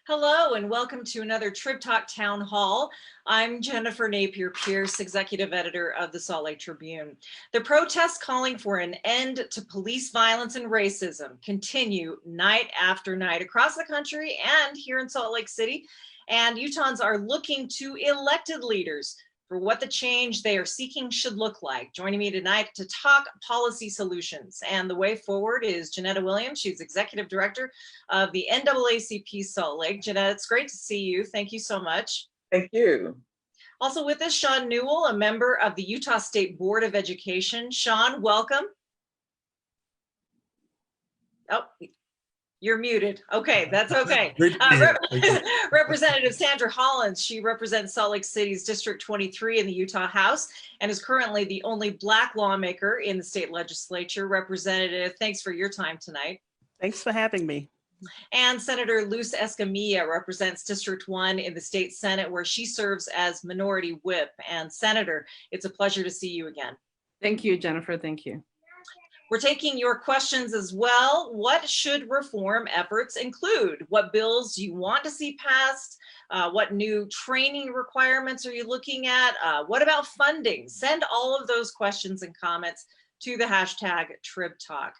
Hello and welcome to another Trib Talk Town Hall. I'm Jennifer Napier-Pearce, Executive Editor of the Salt Lake Tribune. The protests calling for an end to police violence and racism continue night after night across the country and here in Salt Lake City. And Utahns are looking to elected leaders for what the change they are seeking should look like. Joining me tonight to talk policy solutions and the way forward is Jeanetta Williams. She's Executive Director of the NAACP Salt Lake. Jeanetta, it's great to see you. Thank you so much. Thank you. Also with us, Shawn Newell, a member of the Utah State Board of Education. Shawn, welcome. Oh, you're muted. Okay, that's okay. Representative Sandra Hollins, she represents Salt Lake City's District 23 in the Utah House and is currently the only Black lawmaker in the state legislature. Representative, thanks for your time tonight. Thanks for having me. And Senator Luz Escamilla represents District 1 in the state Senate, where she serves as Minority Whip. And Senator, it's a pleasure to see you again. Thank you, Jennifer. Thank you. We're taking your questions as well. What should reform efforts include? What bills do you want to see passed? What new training requirements are you looking at? What about funding? Send all of those questions and comments to the hashtag TribTalk.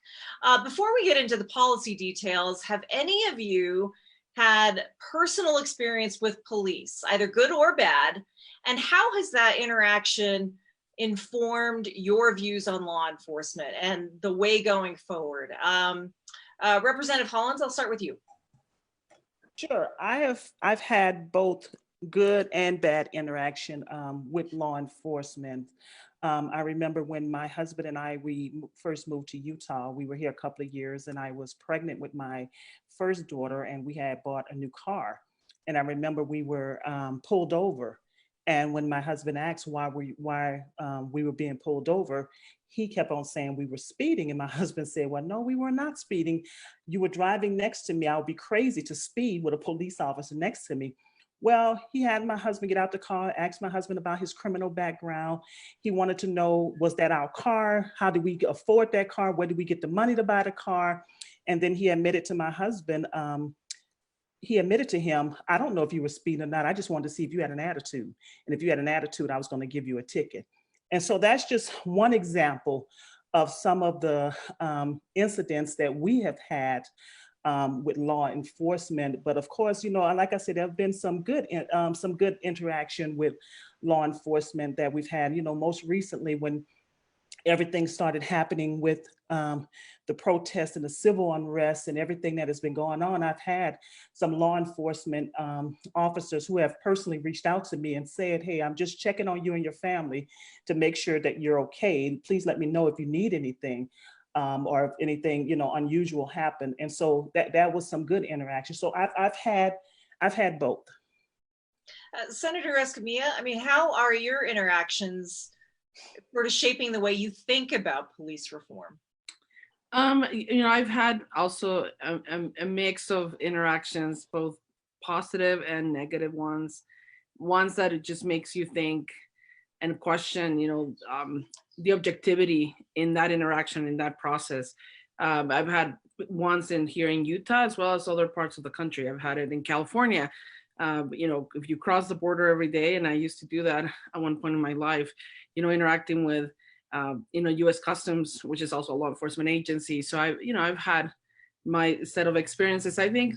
Before we get into the policy details, have any of you had personal experience with police, either good or bad? And how has that interaction informed your views on law enforcement and the way going forward? Representative Hollins, I'll start with you. Sure, I've had both good and bad interaction with law enforcement. I remember when my husband and we first moved to Utah. We were here a couple of years and I was pregnant with my first daughter and we had bought a new car. And I remember we were pulled over. And when my husband asked why we were being pulled over, he kept on saying we were speeding. And my husband said, well, no, we were not speeding. You were driving next to me. I would be crazy to speed with a police officer next to me. Well, he had my husband get out the car, asked my husband about his criminal background. He wanted to know, was that our car? How did we afford that car? Where did we get the money to buy the car? And then he admitted to my husband, he admitted to him, I don't know if you were speeding or not. I just wanted to see if you had an attitude. And if you had an attitude, I was going to give you a ticket. And so that's just one example of some of the incidents that we have had with law enforcement. But of course, you know, like I said, there have been some good interaction with law enforcement that we've had, you know, most recently when everything started happening with the protests and the civil unrest and everything that has been going on. I've had some law enforcement officers who have personally reached out to me and said, hey, I'm just checking on you and your family to make sure that you're okay. Please let me know if you need anything or if anything, you know, unusual happened. And so that was some good interaction. So I've had both. Senator Escamilla, I mean, how are your interactions sort of shaping the way you think about police reform? You know, I've had also a mix of interactions, both positive and negative ones that it just makes you think and question, you know, the objectivity in that interaction, in that process. I've had ones here in Utah, as well as other parts of the country. I've had it in California. You know, if you cross the border every day, and I used to do that at one point in my life, you know, interacting with, you know, U.S. Customs, which is also a law enforcement agency. So I've had my set of experiences. I think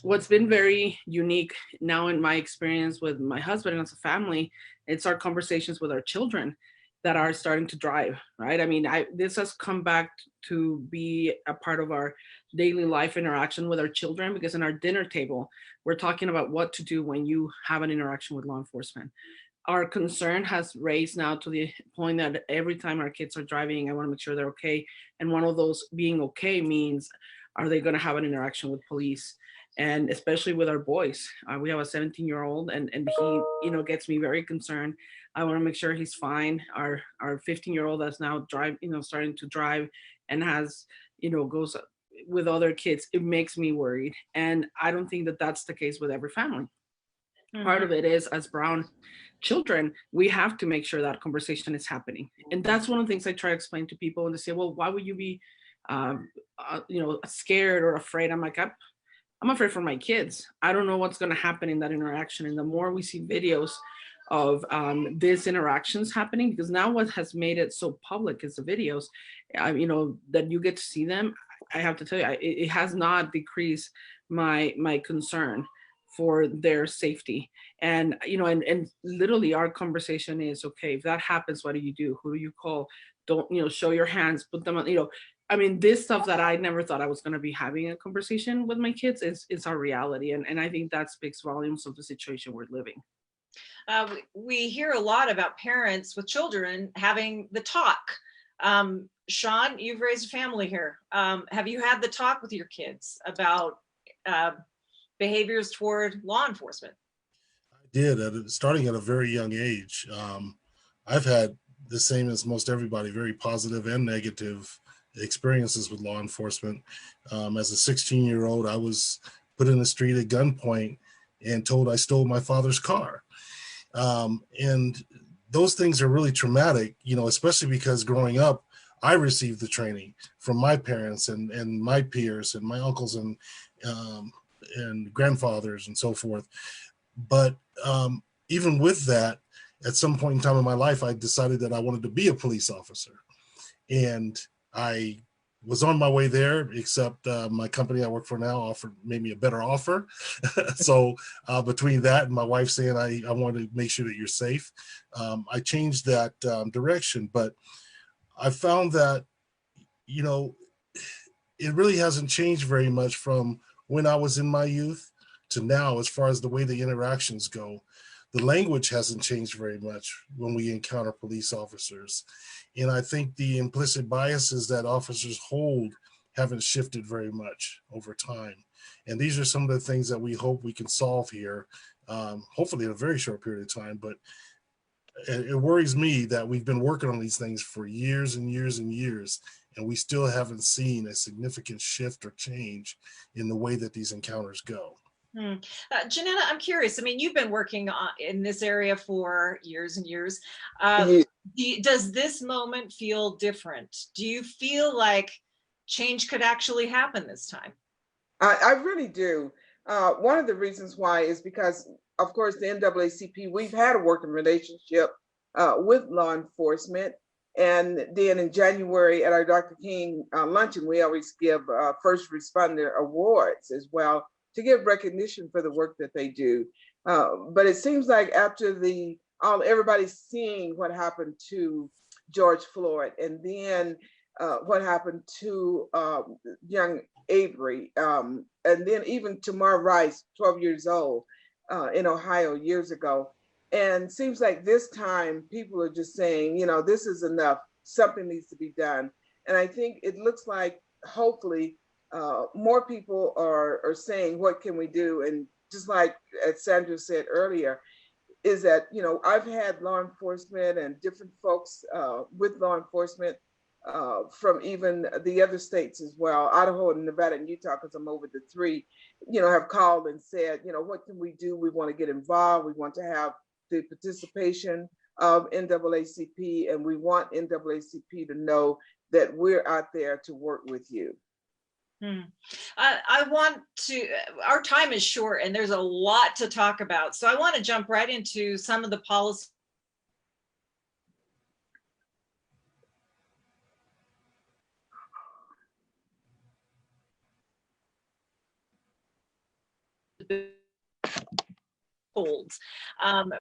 what's been very unique now in my experience with my husband and as a family, it's our conversations with our children that are starting to drive, right? I mean, this has come back to be a part of our daily life interaction with our children, because in our dinner table, we're talking about what to do when you have an interaction with law enforcement. Our concern has raised now to the point that every time our kids are driving, I want to make sure they're okay. And one of those being okay means, are they going to have an interaction with police? And especially with our boys. We have a 17-year-old and he, you know, gets me very concerned. I want to make sure he's fine. Our 15-year-old that's now starting to drive and has, you know, goes with other kids. It makes me worried. And I don't think that that's the case with every family. Mm-hmm. Part of it is, as brown children, we have to make sure that conversation is happening. And that's one of the things I try to explain to people when they say, well, why would you be, you know, scared or afraid? I'm like, I'm afraid for my kids. I don't know what's going to happen in that interaction. And the more we see videos of these interactions happening, because now what has made it so public is the videos, that you get to see them. I have to tell you, it has not decreased my concern for their safety. And, and literally our conversation is, okay, if that happens, what do you do? Who do you call? Don't, show your hands, put them on, this stuff that I never thought I was going to be having a conversation with my kids is our reality. And I think that speaks volumes of the situation we're living. We hear a lot about parents with children having the talk. Shawn, you've raised a family here. Have you had the talk with your kids about behaviors toward law enforcement? I did, starting at a very young age. I've had the same as most everybody, very positive and negative experiences with law enforcement. As a 16-year-old, I was put in the street at gunpoint and told I stole my father's car. And those things are really traumatic, especially because growing up, I received the training from my parents and my peers and my uncles and grandfathers and so forth. But even with that, at some point in time in my life, I decided that I wanted to be a police officer. And I was on my way there, except my company I work for now made me a better offer. So between that and my wife saying I wanted to make sure that you're safe, I changed that direction. But I found that, it really hasn't changed very much from when I was in my youth to now, as far as the way the interactions go. The language hasn't changed very much when we encounter police officers. And I think the implicit biases that officers hold haven't shifted very much over time. And these are some of the things that we hope we can solve here, hopefully in a very short period of time. But it worries me that we've been working on these things for years and years and years, and we still haven't seen a significant shift or change in the way that these encounters go. Jeanetta, I'm curious. You've been working in this area for years and years. Does this moment feel different? Do you feel like change could actually happen this time? I really do. One of the reasons why is because, of course, the NAACP, we've had a working relationship with law enforcement. And then in January at our Dr. King luncheon, we always give first responder awards as well, to give recognition for the work that they do. But it seems like after everybody's seeing what happened to George Floyd, and then what happened to young Avery, and then even Tamar Rice, 12 years old, in Ohio years ago. And seems like this time people are just saying, this is enough, something needs to be done. And I think it looks like, hopefully, more people are saying, what can we do? And just like as Sandra said earlier, is that, I've had law enforcement and different folks with law enforcement from even the other states as well, Idaho and Nevada and Utah, because I'm over the three, have called and said, what can we do? We want to get involved. We want to have the participation of NAACP, and we want NAACP to know that we're out there to work with you. I want to, our time is short and there's a lot to talk about. So I want to jump right into some of the policy.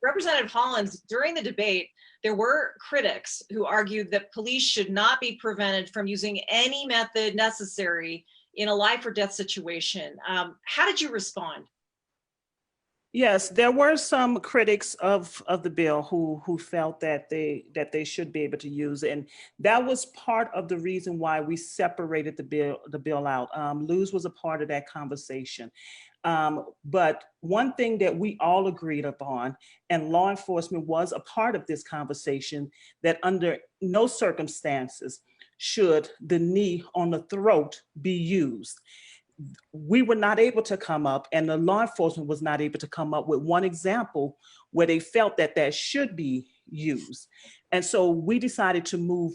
Representative Hollins, during the debate, there were critics who argued that police should not be prevented from using any method necessary in a life or death situation. How did you respond? Yes, there were some critics of the bill who felt that they should be able to use it, and that was part of the reason why we separated the bill out. Luz was a part of that conversation. But one thing that we all agreed upon, and law enforcement was a part of this conversation, that under no circumstances should the knee on the throat be used. We were not able to come up, and the law enforcement was not able to come up with one example where they felt that should be used. And so we decided to move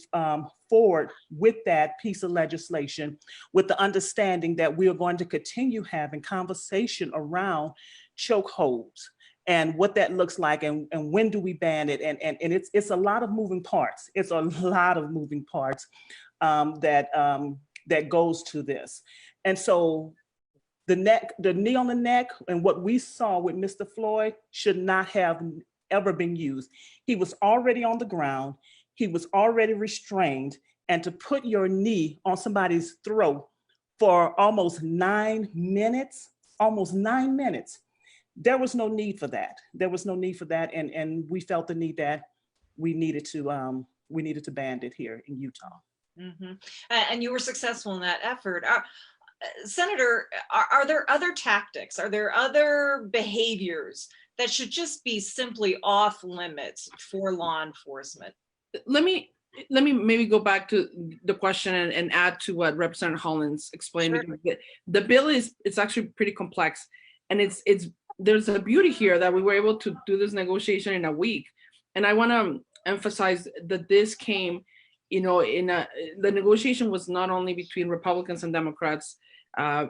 forward with that piece of legislation with the understanding that we are going to continue having conversation around chokeholds and what that looks like, and when do we ban it, and it's a lot of moving parts. It's a lot of moving parts that goes to this. And so the knee on the neck and what we saw with Mr. Floyd should not have ever been used. He was already on the ground. He was already restrained, and to put your knee on somebody's throat for almost 9 minutes, there was no need for that. There was no need for that, and we felt the need that we needed to ban it here in Utah. Mm-hmm. And you were successful in that effort. Senator, are there other tactics? Are there other behaviors that should just be simply off limits for law enforcement? Let me maybe go back to the question and add to what Representative Hollins explained. Sure. The bill it's actually pretty complex, and there's a beauty here that we were able to do this negotiation in a week. And I want to emphasize that this came, the negotiation was not only between Republicans and Democrats.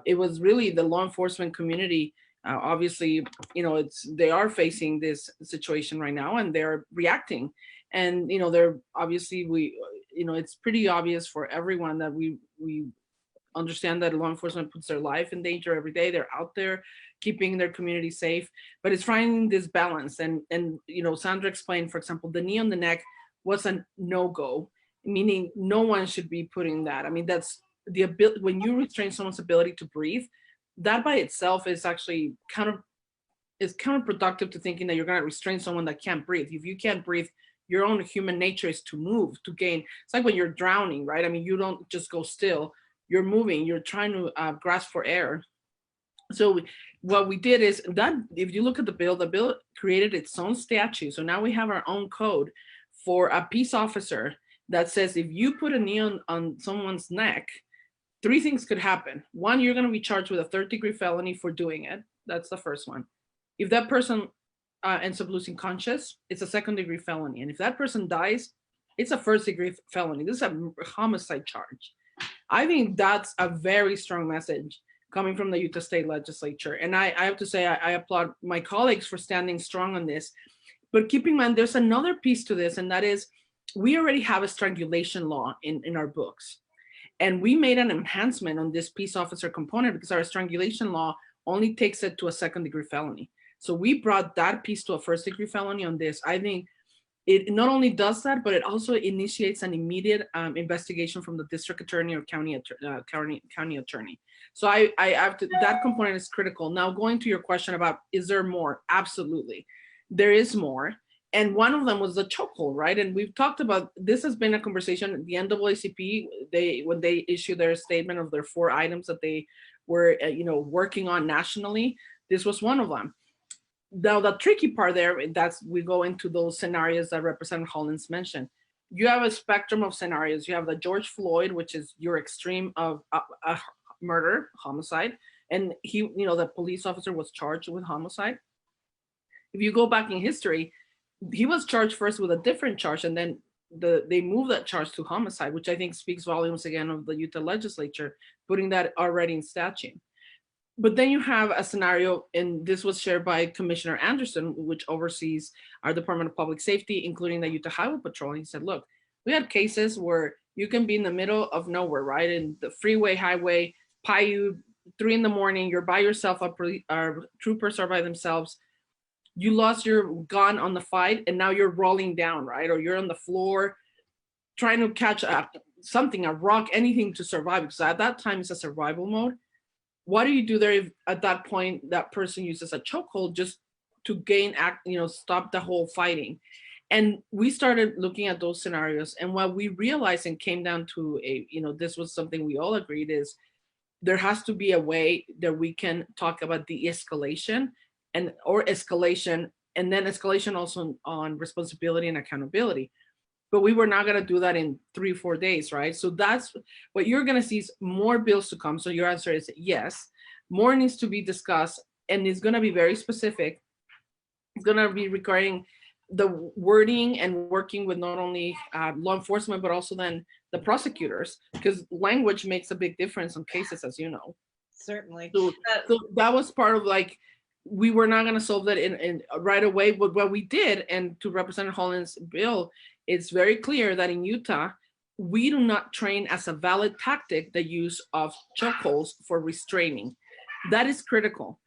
It was really the law enforcement community. Obviously, they are facing this situation right now, and they're reacting. And they're obviously it's pretty obvious for everyone that we understand that law enforcement puts their life in danger every day. They're out there keeping their community safe, but it's finding this balance. And Sandra explained, for example, the knee on the neck was a no-go, meaning no one should be putting that. I mean, that's the ability, when you restrain someone's ability to breathe, that by itself is actually counterproductive to thinking that you're going to restrain someone that can't breathe. If you can't breathe, your own human nature is to move, to gain. It's like when you're drowning, right? I mean, you don't just go still. You're moving. You're trying to grasp for air. So what we did is that if you look at the bill created its own statute. So now we have our own code for a peace officer that says if you put a knee on someone's neck, 3 things could happen. 1, you're going to be charged with a 3rd-degree felony for doing it. That's the first one. If that person ends up losing conscious, it's a 2nd-degree felony. And if that person dies, it's a 1st-degree felony. This is a homicide charge. I think that's a very strong message coming from the Utah State Legislature. And I have to say, I applaud my colleagues for standing strong on this. But keep in mind, there's another piece to this, and that is we already have a strangulation law in our books. And we made an enhancement on this peace officer component because our strangulation law only takes it to a 2nd-degree felony. So we brought that piece to a 1st-degree felony on this. I think it not only does that, but it also initiates an immediate investigation from the district attorney or county attorney. So I have to, that component is critical. Now, going to your question about, is there more? Absolutely. There is more. And one of them was the chokehold, right? And we've talked about, this has been a conversation, the NAACP, when they issued their statement of their 4 items that they were working on nationally, this was one of them. Now, the tricky part there, we go into those scenarios that Representative Hollins mentioned. You have a spectrum of scenarios. You have the George Floyd, which is your extreme of a murder, homicide. And he, the police officer was charged with homicide. If you go back in history, he was charged first with a different charge, and then they moved that charge to homicide, which I think speaks volumes again of the Utah legislature, putting that already in statute. But then you have a scenario, and this was shared by Commissioner Anderson, which oversees our Department of Public Safety, including the Utah Highway Patrol. He said, look, we had cases where you can be in the middle of nowhere, right? In the freeway, highway, Paiute, 3 a.m, you're by yourself, our troopers are by themselves. You lost your gun on the fight, and now you're rolling down, right? Or you're on the floor trying to catch something, a rock, anything to survive, because at that time it's a survival mode. What do you do there if at that point that person uses a chokehold just to gain stop the whole fighting? And we started looking at those scenarios, and what we realized and came down to this was something we all agreed is there has to be a way that we can talk about de-escalation or escalation, and then escalation also on responsibility and accountability. But we were not going to do that in 3 or 4 days, right? So that's what you're going to see is more bills to come. So your answer is yes. More needs to be discussed, and it's going to be very specific. It's going to be requiring the wording and working with not only law enforcement, but also then the prosecutors, because language makes a big difference on cases, as you know. Certainly. So that was part of, like, we were not going to solve that in right away, but what we did, and to Representative Hollins' bill, it's very clear that in Utah, we do not train as a valid tactic the use of chokeholds for restraining. That is critical.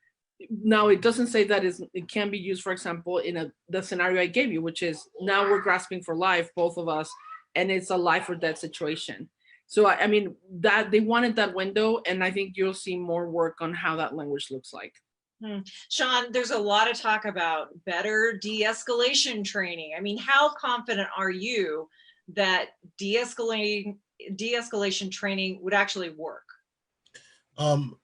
Now, it doesn't say that it can be used, for example, in the scenario I gave you, which is now we're grasping for life, both of us, and it's a life or death situation. So, I mean, that they wanted that window, and I think you'll see more work on how that language looks like. Shawn, there's a lot of talk about better de-escalation training. I mean, how confident are you that de-escalation training would actually work? I'm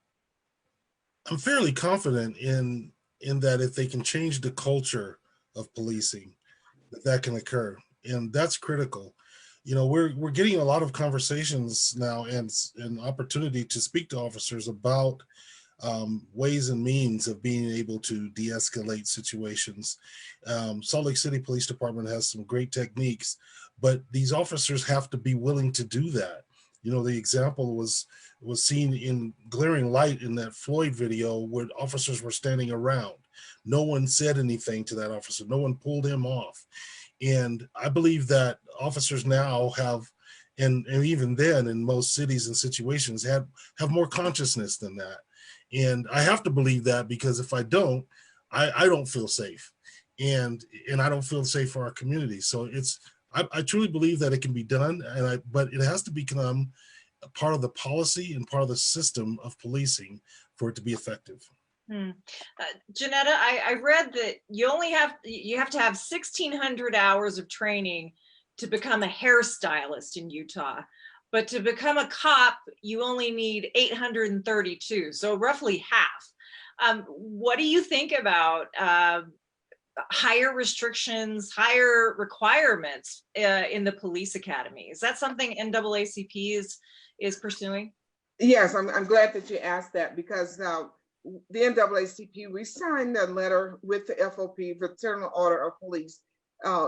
fairly confident in that if they can change the culture of policing, that can occur, and that's critical. You know, we're getting a lot of conversations now and an opportunity to speak to officers about ways and means of being able to de-escalate situations. Salt Lake City Police Department has some great techniques, but these officers have to be willing to do that. You know, the example was seen in glaring light in that Floyd video where officers were standing around. No one said anything to that officer. No one pulled him off. And I believe that officers now have, and even then in most cities and situations, have more consciousness than that. And I have to believe that, because if I don't, I don't feel safe, and I don't feel safe for our community. So I truly believe that it can be done, but it has to become a part of the policy and part of the system of policing for it to be effective. Jeanetta, I read that you have to have 1,600 hours of training to become a hairstylist in Utah, but to become a cop, you only need 832, so roughly half. What do you think about higher restrictions, higher requirements in the police academy? Is that something NAACP is pursuing? Yes, I'm glad that you asked that, because the NAACP, we signed a letter with the FOP, Fraternal Order of Police,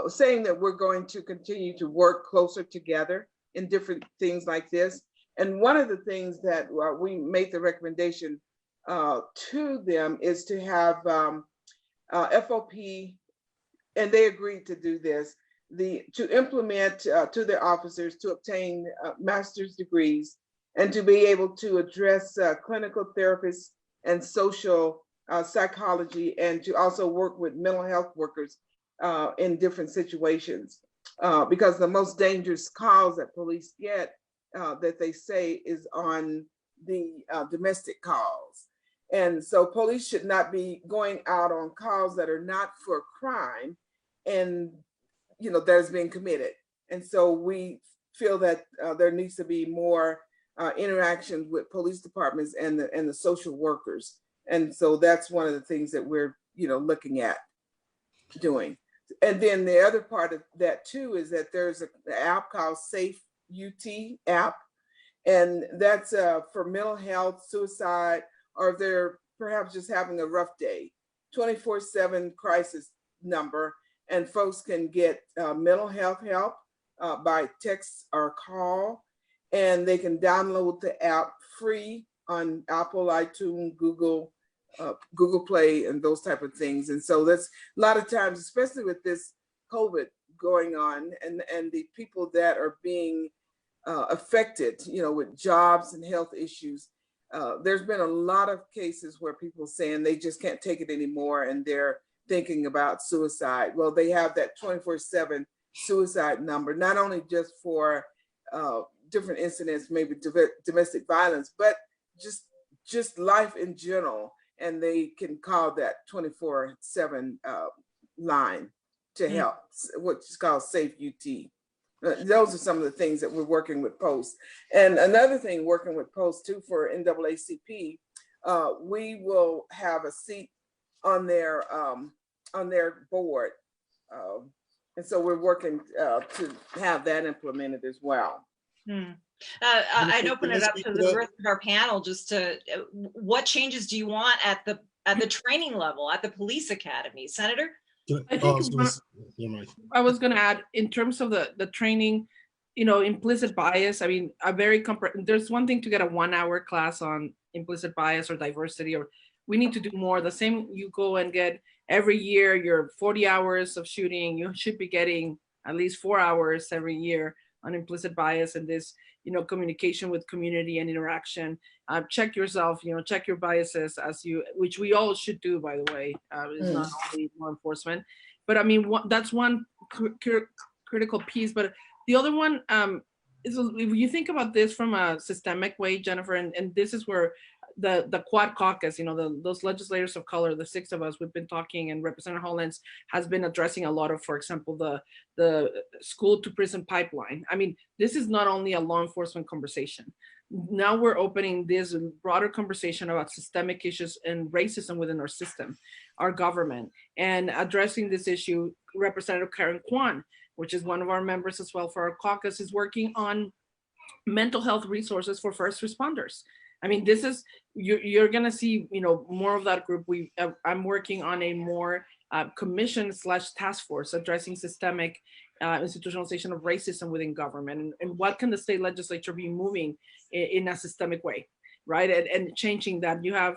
saying that we're going to continue to work closer together in different things like this. And one of the things that we made the recommendation to them is to have FOP, and they agreed to do this, to implement to their officers to obtain master's degrees and to be able to address clinical therapists and social psychology, and to also work with mental health workers in different situations. Because the most dangerous calls that police get, that they say, is on the domestic calls. And so police should not be going out on calls that are not for crime and, you know, that is being committed. And so we feel that there needs to be more interactions with police departments and the social workers. And so that's one of the things that we're, you know, looking at doing. And then the other part of that too is that there's an app called Safe UT app, and that's for mental health, suicide, or if they're perhaps just having a rough day, 24/7 crisis number, and folks can get mental health help by text or call, and they can download the app free on Apple, iTunes, Google Play, and those type of things. And so that's a lot of times, especially with this COVID going on, and the people that are being affected, you know, with jobs and health issues, there's been a lot of cases where people saying they just can't take it anymore and they're thinking about suicide. Well, they have that 24/7 suicide number, not only just for different incidents, maybe domestic violence, but just life in general. And they can call that 24/7 line to help, what's called Safe UT. Those are some of the things that we're working with Post. And another thing working with Post too for NAACP, we will have a seat on their board. And so we're working to have that implemented as well. I'd open it up to the rest of our panel, just to, what changes do you want at the training level, at the police academy? Senator? I think Never mind. I was going to add, in terms of the training, implicit bias. I mean, there's one thing to get a 1-hour class on implicit bias or diversity, or we need to do more. The same, you go and get every year your 40 hours of shooting, you should be getting at least 4 hours every year on implicit bias and this, communication with community and interaction. Check yourself, check your biases which we all should do, by the way. It's not only law enforcement, but I mean, that's one critical piece. But the other one is, if you think about this from a systemic way, Jennifer, and this is where the Quad Caucus, those legislators of color, the 6 of us, we've been talking, and Representative Hollins has been addressing a lot of, for example, the school to prison pipeline. I mean, this is not only a law enforcement conversation. Now we're opening this broader conversation about systemic issues and racism within our system, our government, and addressing this issue. Representative Karen Kwan, which is one of our members as well for our caucus, is working on mental health resources for first responders. I mean, this is, you're going to see, more of that group. I'm working on a more commission/task force addressing systemic institutionalization of racism within government, and what can the state legislature be moving in a systemic way, right? And changing that. You have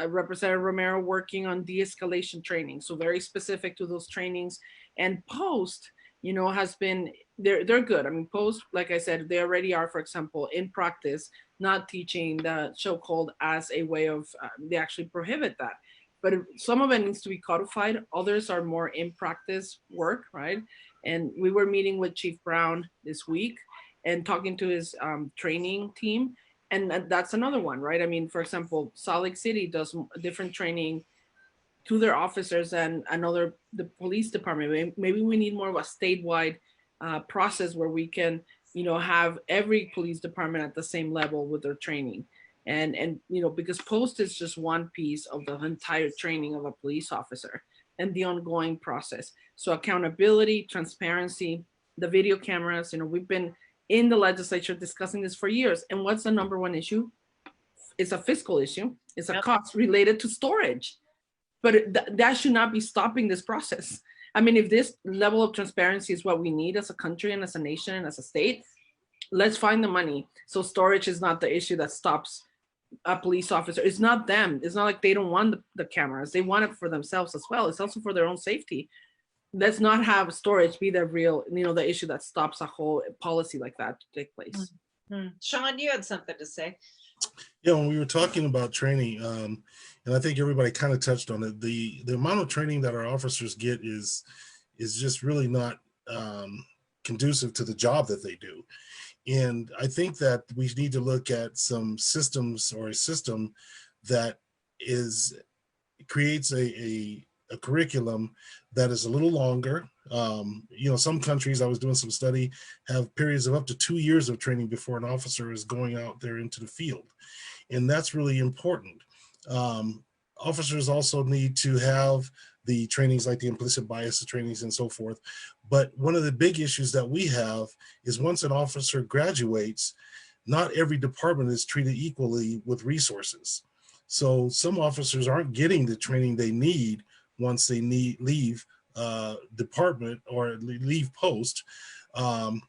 Representative Romero working on de-escalation training, so very specific to those trainings. And Post, has been, they're good. I mean, Post, like I said, they already are, for example, in practice, not teaching the chokehold as a way of, they actually prohibit that. But some of it needs to be codified. Others are more in practice work, right? And we were meeting with Chief Brown this week and talking to his training team. And that's another one, right? I mean, for example, Salt Lake City does different training to their officers and the police department. Maybe we need more of a statewide process where we can, have every police department at the same level with their training. And because Post is just one piece of the entire training of a police officer and the ongoing process. So accountability, transparency, the video cameras, we've been in the legislature discussing this for years. And what's the number one issue? It's a fiscal issue. It's a cost related to storage. But that should not be stopping this process. I mean, if this level of transparency is what we need as a country and as a nation and as a state, let's find the money. So storage is not the issue that stops a police officer. It's not them. It's not like they don't want the cameras. They want it for themselves as well. It's also for their own safety. Let's not have storage be the real, the issue that stops a whole policy like that to take place. Mm-hmm. Shawn, you had something to say. Yeah, when we were talking about training, and I think everybody kind of touched on it, the amount of training that our officers get is just really not conducive to the job that they do. And I think that we need to look at some systems, or a system that creates a curriculum that is a little longer. Some countries, I was doing some study, have periods of up to 2 years of training before an officer is going out there into the field. And that's really important. Officers also need to have the trainings like the implicit bias trainings and so forth. But one of the big issues that we have is once an officer graduates, not every department is treated equally with resources. So some officers aren't getting the training they need once they leave department or leave post. And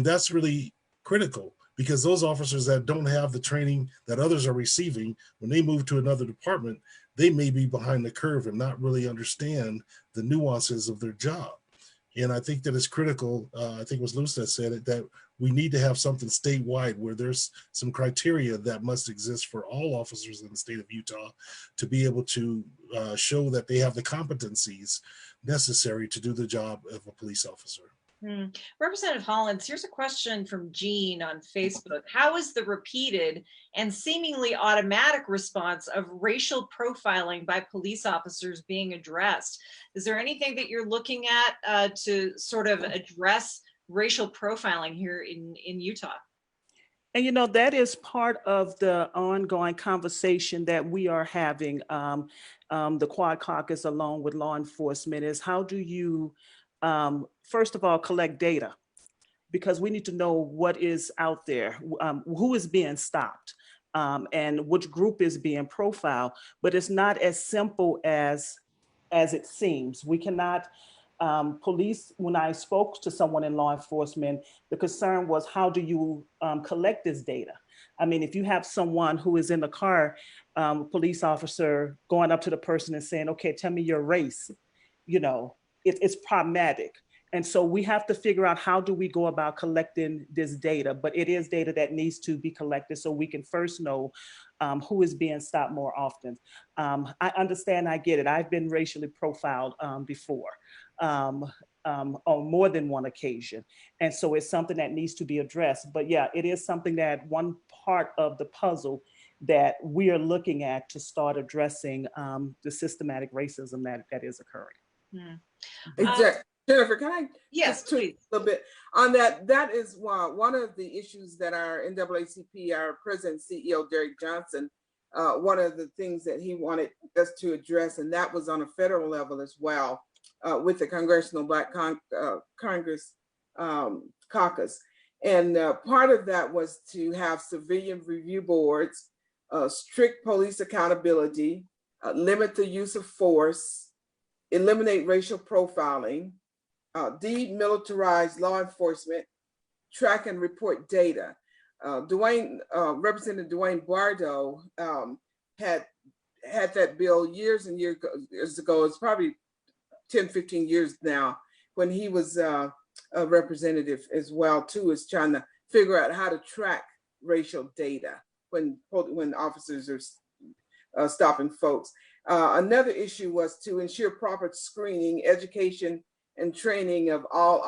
that's really critical, because those officers that don't have the training that others are receiving, when they move to another department, they may be behind the curve and not really understand the nuances of their job. And I think that it's critical, I think it was Luz that said it, that we need to have something statewide where there's some criteria that must exist for all officers in the state of Utah to be able to show that they have the competencies necessary to do the job of a police officer. Representative Hollins, here's a question from Jean on Facebook. How is the repeated and seemingly automatic response of racial profiling by police officers being addressed? Is there anything that you're looking at to sort of address racial profiling here in Utah? And that is part of the ongoing conversation that we are having. The Quad Caucus, along with law enforcement, is how do you first of all, collect data, because we need to know what is out there, who is being stopped, and which group is being profiled. But it's not as simple as as it seems. We cannot, police, when I spoke to someone in law enforcement, the concern was, how do you collect this data? I mean, if you have someone who is in the car, police officer going up to the person and saying, okay, tell me your race, you know, it's problematic. And so we have to figure out, how do we go about collecting this data? But it is data that needs to be collected so we can first know who is being stopped more often. I understand, I get it. I've been racially profiled before on more than one occasion. And so it's something that needs to be addressed. But yeah, it is something that one part of the puzzle that we are looking at to start addressing the systematic racism that is occurring. Exactly. Jennifer, can I Yes, just tweak a little bit on that? That is one of the issues that our NAACP, our president CEO, Derek Johnson, one of the things that he wanted us to address, and that was on a federal level as well, with the Congressional Black Congress Caucus. And part of that was to have civilian review boards, strict police accountability, limit the use of force, eliminate racial profiling, demilitarize law enforcement, track and report data. Representative Dwayne Bardo had that bill years and years ago. It's probably 10, 15 years now, when he was a representative as well too, is trying to figure out how to track racial data when officers are stopping folks. Another issue was to ensure proper screening, education, and training of all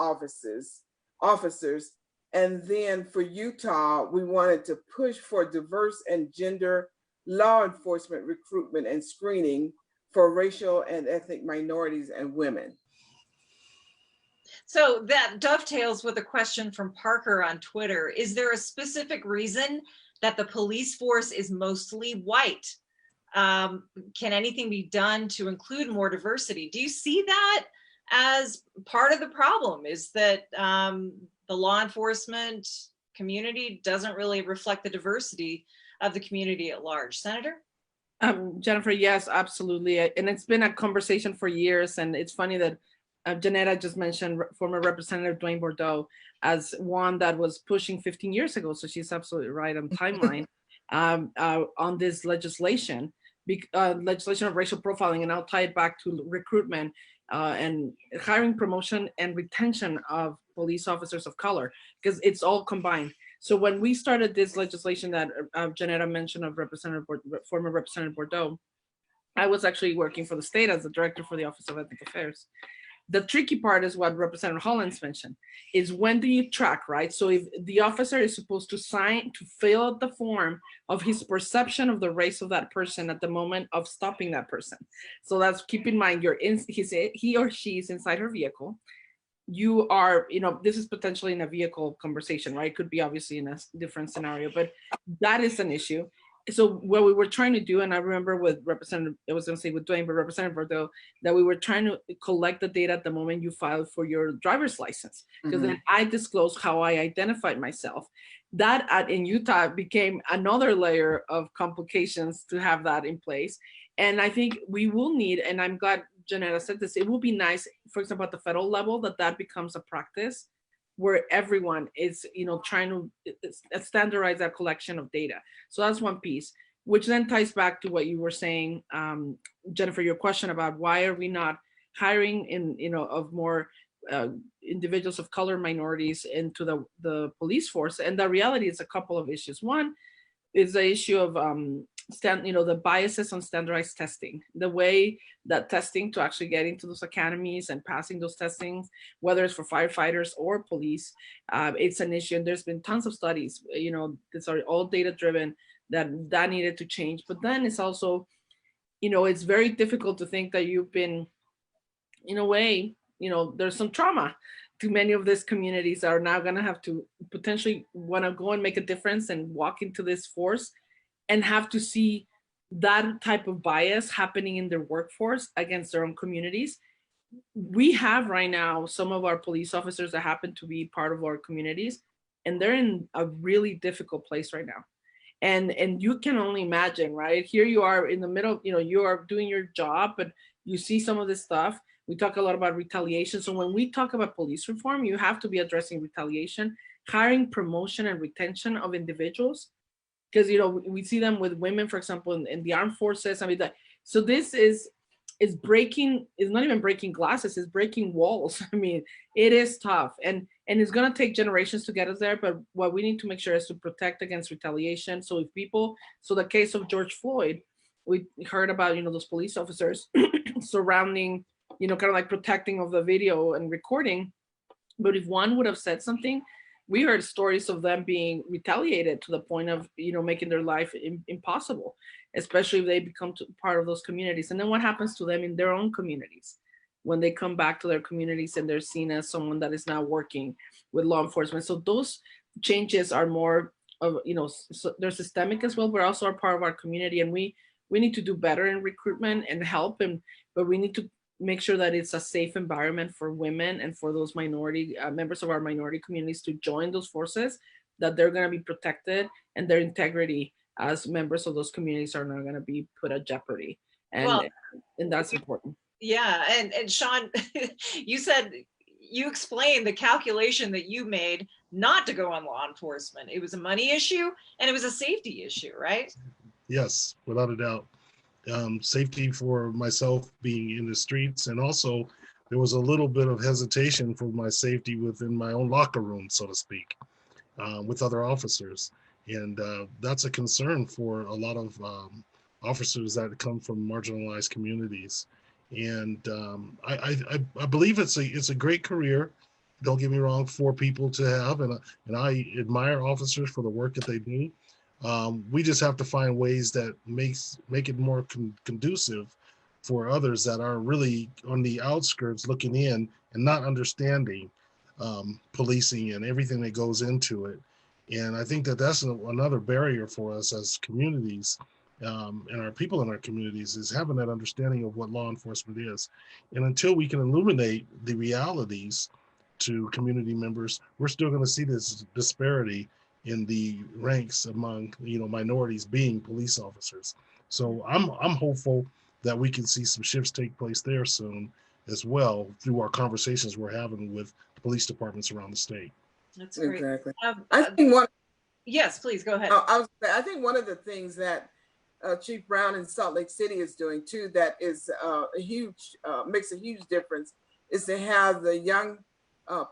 officers. And then for Utah, we wanted to push for diverse and gender law enforcement recruitment and screening for racial and ethnic minorities and women. So that dovetails with a question from Parker on Twitter. Is there a specific reason that the police force is mostly white? Can anything be done to include more diversity? Do you see that as part of the problem, is that the law enforcement community doesn't really reflect the diversity of the community at large? Senator? Jennifer, yes, absolutely. And it's been a conversation for years. And it's funny that Jeanetta just mentioned former Representative Dwayne Bordeaux as one that was pushing 15 years ago. So she's absolutely right on timeline on this legislation of racial profiling. And I'll tie it back to recruitment and hiring, promotion, and retention of police officers of color, because it's all combined. So when we started this legislation that Jeanetta mentioned of former Representative Bordeaux, I was actually working for the state as the director for the Office of Ethnic Affairs. The tricky part is what Representative Hollins mentioned, is when do you track, right? So if the officer is supposed to fill out the form of his perception of the race of that person at the moment of stopping that person. So that's, keep in mind, he or she is inside her vehicle. You are, this is potentially in a vehicle conversation, right? It could be obviously in a different scenario, but that is an issue. So what we were trying to do, and I remember with Representative Bordeaux, that we were trying to collect the data at the moment you filed for your driver's license, because then I disclosed how I identified myself. That in Utah became another layer of complications to have that in place. And I think we will need, and I'm glad Jeanetta said this, it will be nice, for example, at the federal level, that becomes a practice where everyone is, trying to standardize that collection of data. So that's one piece, which then ties back to what you were saying, Jennifer, your question about why are we not hiring of more individuals of color, minorities into the police force? And the reality is a couple of issues. One is the issue of the biases on standardized testing, the way that testing to actually get into those academies and passing those testings, whether it's for firefighters or police, it's an issue. And there's been tons of studies, these are all data driven, that needed to change. But then it's also, it's very difficult to think that you've been, in a way, there's some trauma to many of these communities that are now going to have to potentially want to go and make a difference and walk into this force and have to see that type of bias happening in their workforce against their own communities. We have right now some of our police officers that happen to be part of our communities, and they're in a really difficult place right now. And you can only imagine, right? Here you are in the middle, you are doing your job, but you see some of this stuff. We talk a lot about retaliation. So when we talk about police reform, you have to be addressing retaliation, hiring, promotion, and retention of individuals. Because we see them with women, for example, in the armed forces. I mean, so this is not even breaking glasses, it's breaking walls. I mean, it is tough, and it's going to take generations to get us there, but what we need to make sure is to protect against retaliation. So the case of George Floyd, we heard about those police officers surrounding, kind of like protecting of the video and recording, but if one would have said something, we heard stories of them being retaliated to the point of making their life impossible, especially if they become part of those communities. And then what happens to them in their own communities when they come back to their communities and they're seen as someone that is now working with law enforcement? So those changes are more of, so they're systemic as well, but also are part of our community. And we need to do better in recruitment and help, but we need to make sure that it's a safe environment for women and for those minority members of our minority communities to join those forces, that they're going to be protected and their integrity as members of those communities are not going to be put at jeopardy. And that's important. Yeah. And Shawn, you explained the calculation that you made not to go on law enforcement. It was a money issue and it was a safety issue, right? Yes, without a doubt. Safety for myself being in the streets, and also there was a little bit of hesitation for my safety within my own locker room, so to speak, with other officers. And that's a concern for a lot of officers that come from marginalized communities. And I believe it's a great career, don't get me wrong, for people to have, and I admire officers for the work that they do. We just have to find ways that make it more conducive for others that are really on the outskirts looking in and not understanding policing and everything that goes into it. And I think that that's another barrier for us as communities and our people in our communities, is having that understanding of what law enforcement is. And until we can illuminate the realities to community members, we're still going to see this disparity in the ranks among minorities being police officers. So I'm hopeful that we can see some shifts take place there soon as well, through our conversations we're having with police departments around the state. That's great. Exactly. I think yes, please go ahead. I think one of the things that Chief Brown in Salt Lake City is doing too, that is makes a huge difference, is to have the young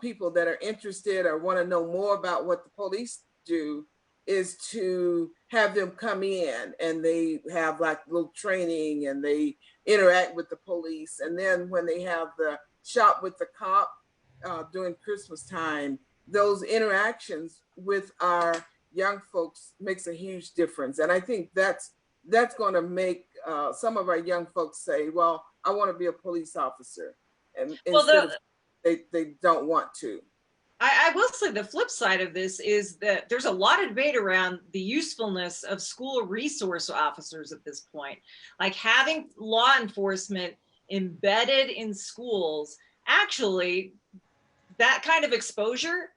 people that are interested or want to know more about what the police do, is to have them come in and they have like little training and they interact with the police. And then when they have the shop with the cop during Christmas time, those interactions with our young folks makes a huge difference. And I think that's going to make some of our young folks say, well, I want to be a police officer. And instead of they don't want to. I will say the flip side of this is that there's a lot of debate around the usefulness of school resource officers at this point. Like having law enforcement embedded in schools, actually, that kind of exposure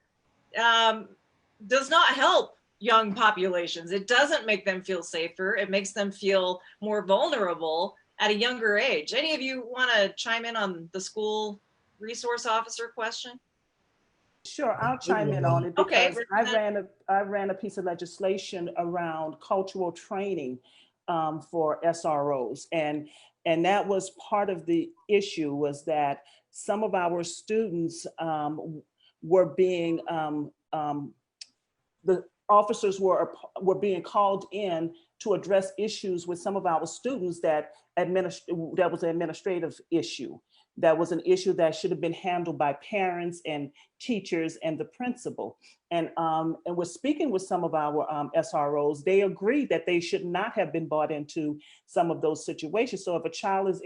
does not help young populations. It doesn't make them feel safer. It makes them feel more vulnerable at a younger age. Any of you want to chime in on the school resource officer question? Sure, I'll chime in on it because Okay. I ran a piece of legislation around cultural training for SROs, and that was part of the issue, was that some of our students were being the officers were being called in to address issues with some of our students that was an administrative issue. That was an issue that should have been handled by parents and teachers and the principal. And we're speaking with some of our SROs. They agree that they should not have been brought into some of those situations. So if a child is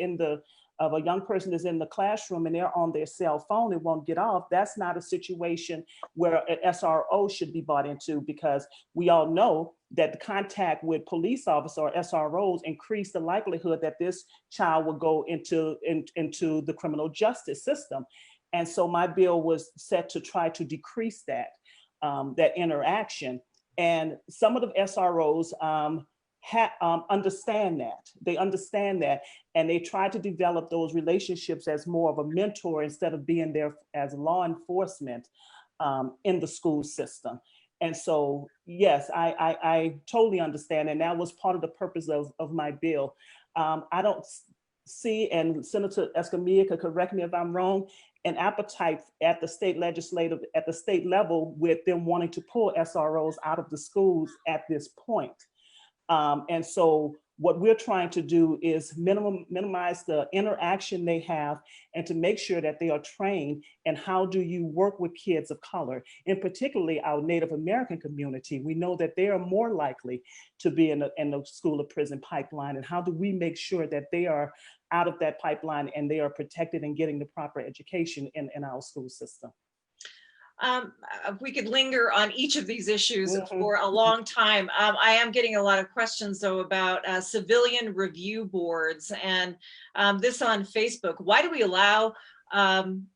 a young person is in the classroom and they're on their cell phone and won't get off, that's not a situation where an SRO should be brought into, because we all know that the contact with police officers or SROs increase the likelihood that this child will go into the criminal justice system. And so my bill was set to try to decrease that interaction. And some of the SROs understand that. They understand that, and they try to develop those relationships as more of a mentor instead of being there as law enforcement in the school system. And so, yes, I totally understand. And that was part of the purpose of my bill. I don't see, and Senator Escamilla could correct me if I'm wrong, an appetite at the state level with them wanting to pull SROs out of the schools at this point. And so what we're trying to do is minimize the interaction they have and to make sure that they are trained in how do you work with kids of color, and particularly our Native American community. We know that they are more likely to be in the school of prison pipeline, and how do we make sure that they are out of that pipeline and they are protected and getting the proper education in our school system. We could linger on each of these issues for a long time. I am getting a lot of questions though about civilian review boards, and this on Facebook. Why do we allow, when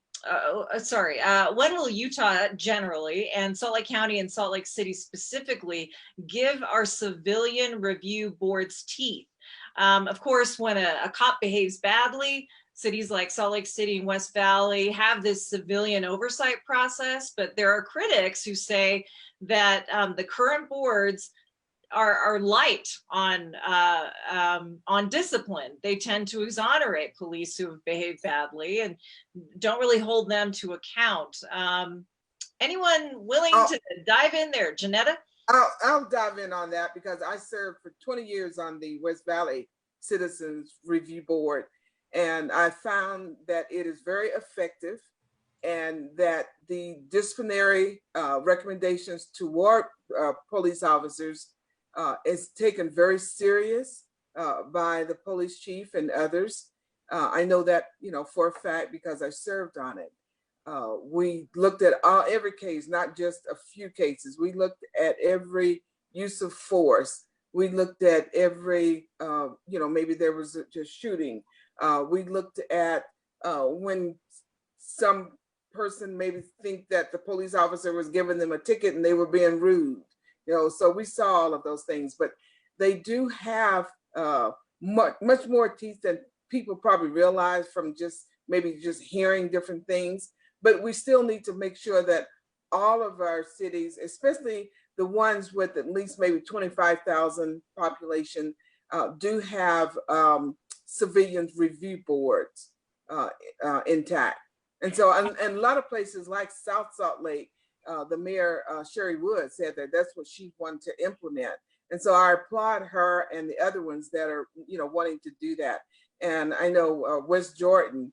will Utah generally, and Salt Lake County and Salt Lake City specifically, give our civilian review boards teeth? Of course, when a cop behaves badly, cities like Salt Lake City and West Valley have this civilian oversight process, but there are critics who say that the current boards are light on discipline. They tend to exonerate police who have behaved badly and don't really hold them to account. Anyone willing to dive in there? Jeanetta? I'll dive in on that because I served for 20 years on the West Valley Citizens Review Board. And I found that it is very effective, and that the disciplinary recommendations toward police officers is taken very serious by the police chief and others. I know that, for a fact because I served on it. We looked at every case, not just a few cases. We looked at every use of force. We looked at every, maybe there was just shooting. We looked at when some person maybe think that the police officer was giving them a ticket and they were being rude, so we saw all of those things, but they do have much more teeth than people probably realize from just hearing different things. But we still need to make sure that all of our cities, especially the ones with at least maybe 25,000 population, do have civilian review boards intact. And so, and a lot of places like South Salt Lake, the mayor, Sherry Wood, said that that's what she wanted to implement. And so I applaud her and the other ones that are, wanting to do that. And I know West Jordan,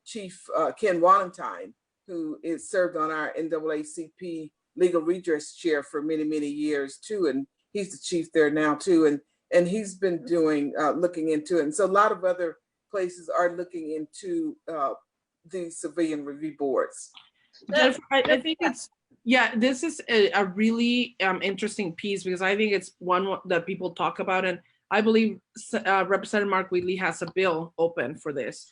Chief Ken Wallentyne, who is served on our NAACP legal redress chair for many, many years too. And he's the chief there now too. And he's been doing, looking into it. And so a lot of other places are looking into the civilian review boards. Jennifer, I think this is a really interesting piece, because I think it's one that people talk about. And I believe Representative Mark Wheatley has a bill open for this.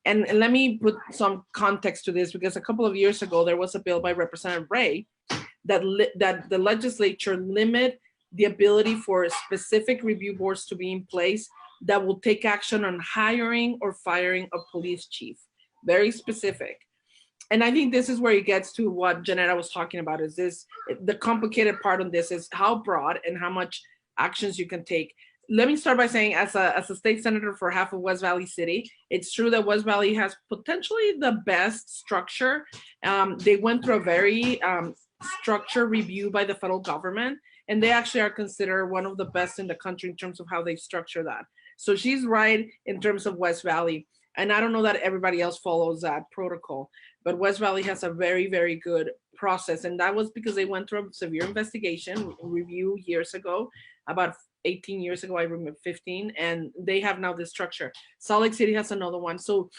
And let me put some context to this, because a couple of years ago, there was a bill by Representative Ray that the legislature limit the ability for specific review boards to be in place that will take action on hiring or firing a police chief. Very specific. And I think this is where it gets to what Jeanetta was talking about, is this, the complicated part on this is how broad and how much actions you can take. Let me start by saying, as a state senator for half of West Valley City, it's true that West Valley has potentially the best structure. They went through a very structured review by the federal government, and they actually are considered one of the best in the country in terms of how they structure that. So she's right in terms of West Valley. And I don't know that everybody else follows that protocol, but West Valley has a very, very good process. And that was because they went through a severe investigation review years ago, about 18 years ago, I remember 15, and they have now this structure. Salt Lake City has another one. So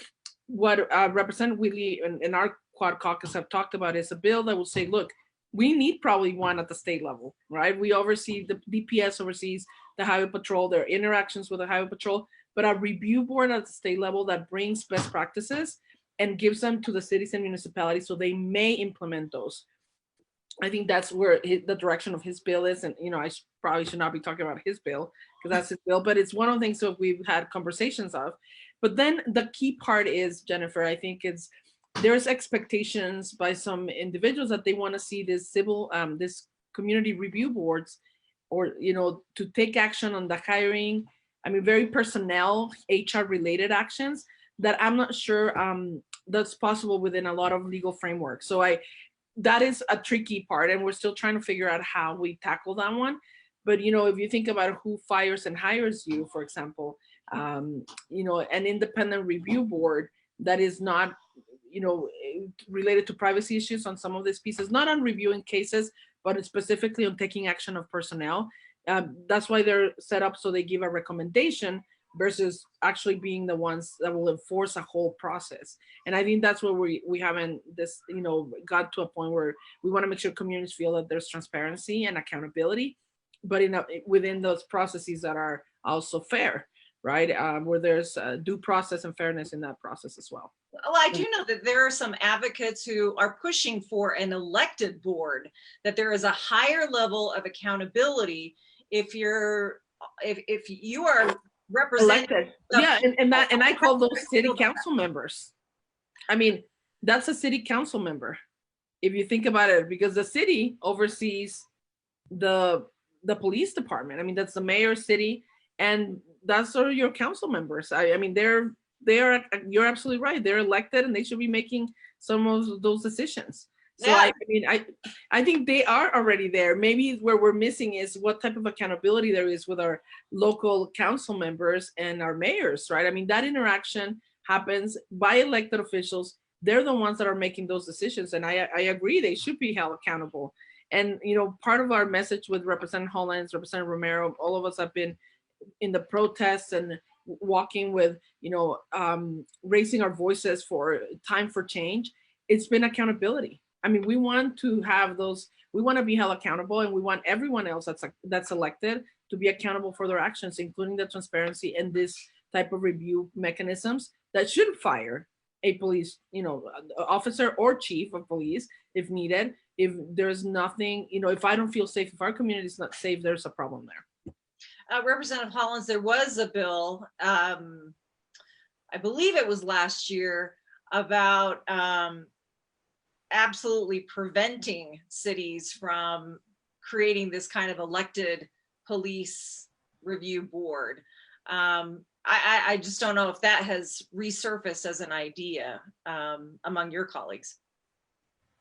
what Representative Wheatley and our Quad Caucus have talked about is a bill that will say, look, we need probably one at the state level, right? We oversee, the DPS oversees the Highway Patrol, their interactions with the Highway Patrol, but a review board at the state level that brings best practices and gives them to the cities and municipalities so they may implement those. I think that's where the direction of his bill is. And, you know, probably should not be talking about his bill because that's his bill, but it's one of the things that we've had conversations of. But then the key part is, Jennifer, I think there's expectations by some individuals that they want to see this this community review boards, or, you know, to take action on the hiring. I mean, very personnel, HR related actions that I'm not sure that's possible within a lot of legal frameworks. So that is a tricky part, and we're still trying to figure out how we tackle that one. But, you know, if you think about who fires and hires you, for example, you know, an independent review board that is not, you know, related to privacy issues on some of these pieces, not on reviewing cases, but specifically on taking action of personnel. That's why they're set up so they give a recommendation versus actually being the ones that will enforce a whole process. And I think that's where we haven't you know, got to a point where we want to make sure communities feel that there's transparency and accountability, but within those processes that are also fair, right? Where there's due process and fairness in that process as well. Well, I do know that there are some advocates who are pushing for an elected board, that there is a higher level of accountability if you are represented. Yeah, and I call those city council members. I mean, that's a city council member, if you think about it, because the city oversees the police department. I mean, that's the mayor, city, and that's sort of your council members. I mean, you're absolutely right. They're elected and they should be making some of those decisions. So yeah. I mean, I think they are already there. Maybe where we're missing is what type of accountability there is with our local council members and our mayors, right? I mean, that interaction happens by elected officials. They're the ones that are making those decisions. And I agree, they should be held accountable. And, you know, part of our message with Representative Hollins, Representative Romero, all of us have been in the protests and walking with, you know, raising our voices for time for change. It's been accountability. I mean, we want to have those, we want to be held accountable, and we want everyone else that's elected to be accountable for their actions, including the transparency and this type of review mechanisms that should fire a police, you know, officer or chief of police if needed. If there's nothing, you know, if I don't feel safe, if our community is not safe, there's a problem there. Representative Hollins, there was a bill, I believe it was last year, about absolutely preventing cities from creating this kind of elected police review board. I just don't know if that has resurfaced as an idea among your colleagues.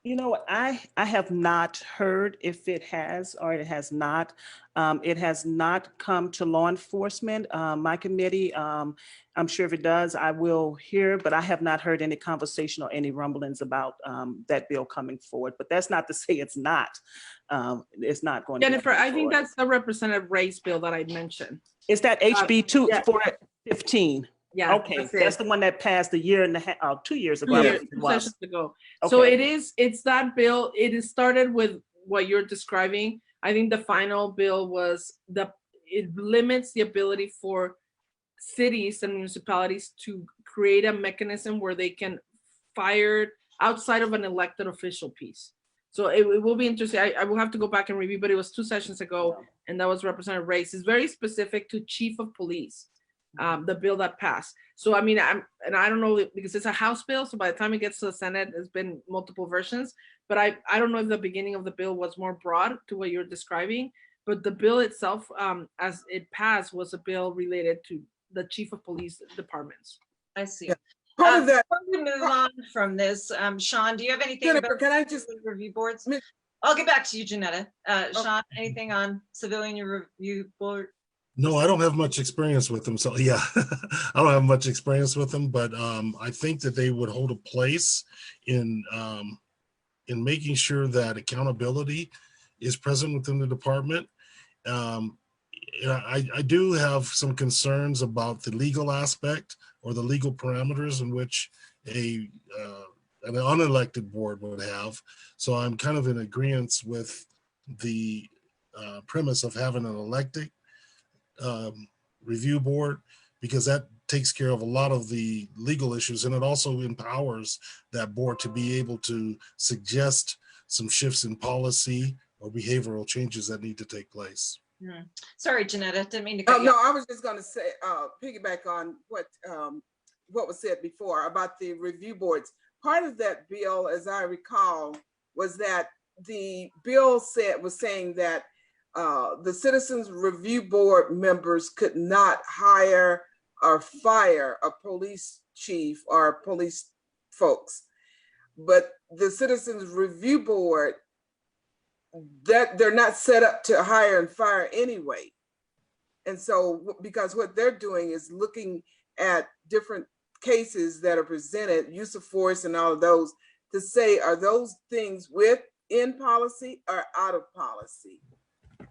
You know, I have not heard if it has or it has not. It has not come to law enforcement. My committee, I'm sure if it does, I will hear, but I have not heard any conversation or any rumblings about that bill coming forward. But that's not to say it's not. It's not going Jennifer, to. I think that's the Representative Ray's bill that I mentioned. Is that HB 415? Yeah. Okay, that's the one that passed a year and a half, 2 years ago. 2 sessions ago. Okay. So it's that bill. It is started with what you're describing. I think the final bill was it limits the ability for cities and municipalities to create a mechanism where they can fire outside of an elected official piece. So it will be interesting. I will have to go back and review, but it was 2 sessions ago, and that was Representative Reyes. It's very specific to chief of police. The bill that passed. So I mean, I don't know, because it's a House bill, so by the time it gets to the Senate, there's been multiple versions. But I don't know if the beginning of the bill was more broad to what you're describing. But the bill itself, as it passed, was a bill related to the chief of police departments. I see. Yeah. Part of that. Before we move on from this, Shawn, do you have anything Jennifer, about can I just review boards? I'll get back to you, Jeanetta. Shawn, anything on civilian review board? No, I don't have much experience with them. So yeah, I don't have much experience with them, but I think that they would hold a place in making sure that accountability is present within the department. I do have some concerns about the legal aspect or the legal parameters in which an unelected board would have. So I'm kind of in agreement with the premise of having an elected review board, because that takes care of a lot of the legal issues, and it also empowers that board to be able to suggest some shifts in policy or behavioral changes that need to take place. Sorry, Jeanetta, didn't mean to cut you No, off. I was just going to say, piggyback on what was said before about the review boards. Part of that bill, as I recall, was that the bill was saying that the Citizens Review Board members could not hire or fire a police chief or police folks. But the Citizens Review Board, that they're not set up to hire and fire anyway. And so, because what they're doing is looking at different cases that are presented, use of force and all of those, to say, are those things within policy or out of policy?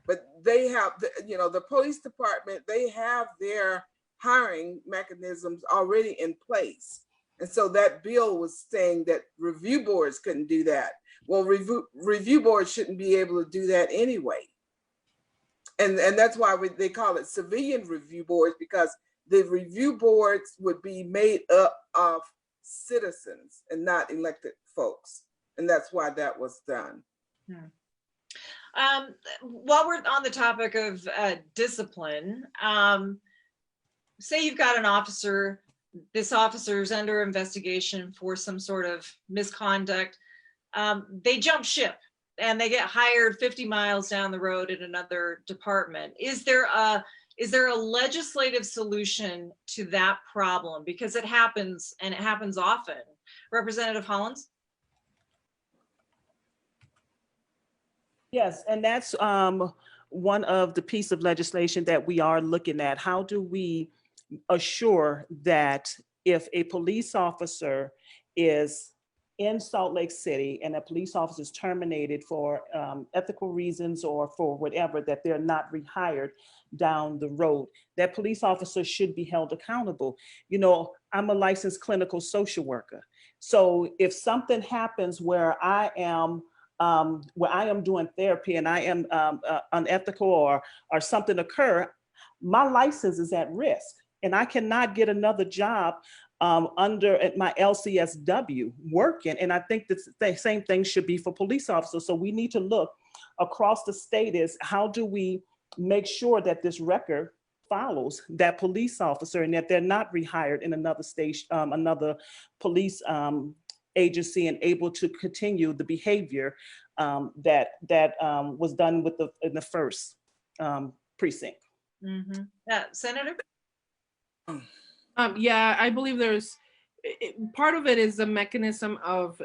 But they have, the police department, they have their hiring mechanisms already in place. And so that bill was saying that review boards couldn't do that. Well, review boards shouldn't be able to do that anyway. And that's why they call it civilian review boards, because the review boards would be made up of citizens and not elected folks. And that's why that was done. While we're on the topic of discipline, say you've got an officer, this officer is under investigation for some sort of misconduct. They jump ship and they get hired 50 miles down the road in another department. Is there a legislative solution to that problem? Because it happens, and it happens often. Representative Hollins? Yes, and that's one of the pieces of legislation that we are looking at. How do we assure that if a police officer is in Salt Lake City and a police officer is terminated for ethical reasons or for whatever, that they're not rehired down the road? That police officer should be held accountable. I'm a licensed clinical social worker. So if something happens where I am doing therapy and I am unethical or something occur, my license is at risk and I cannot get another job under my LCSW working. And I think that the same thing should be for police officers. So we need to look across the state is how do we make sure that this record follows that police officer and that they're not rehired in another station, another police agency, and able to continue the behavior that was done in the first precinct. Senator? Yeah, I believe part of it is the mechanism of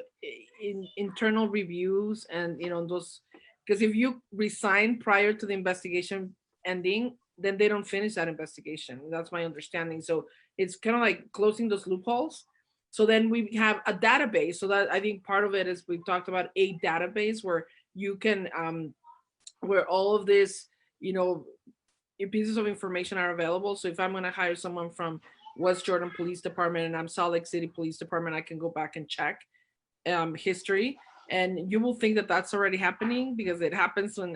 internal reviews and those, because if you resign prior to the investigation ending, then they don't finish that investigation. That's my understanding. So it's kind of like closing those loopholes. So then we have a database. So that I think part of it is we've talked about a database where you can, where all of this, pieces of information are available. So if I'm going to hire someone from West Jordan Police Department and I'm Salt Lake City Police Department, I can go back and check history. And you will think that that's already happening because it happens in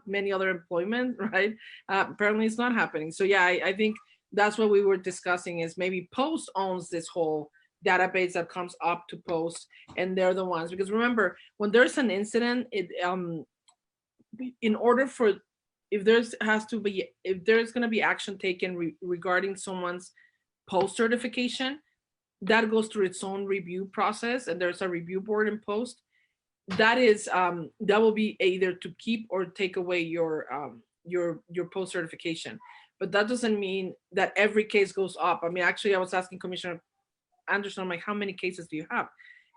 many other employment, right? Apparently it's not happening. So yeah, I think that's what we were discussing is maybe Post owns this whole database that comes up to Post, and they're the ones, because remember, when there's an incident, in order for, if there's going to be action taken regarding someone's Post certification, that goes through its own review process, and there's a review board in Post. That is that will be either to keep or take away your Post certification. But that doesn't mean that every case goes up. I mean, actually, I was asking Commissioner Anderson, I'm like, how many cases do you have?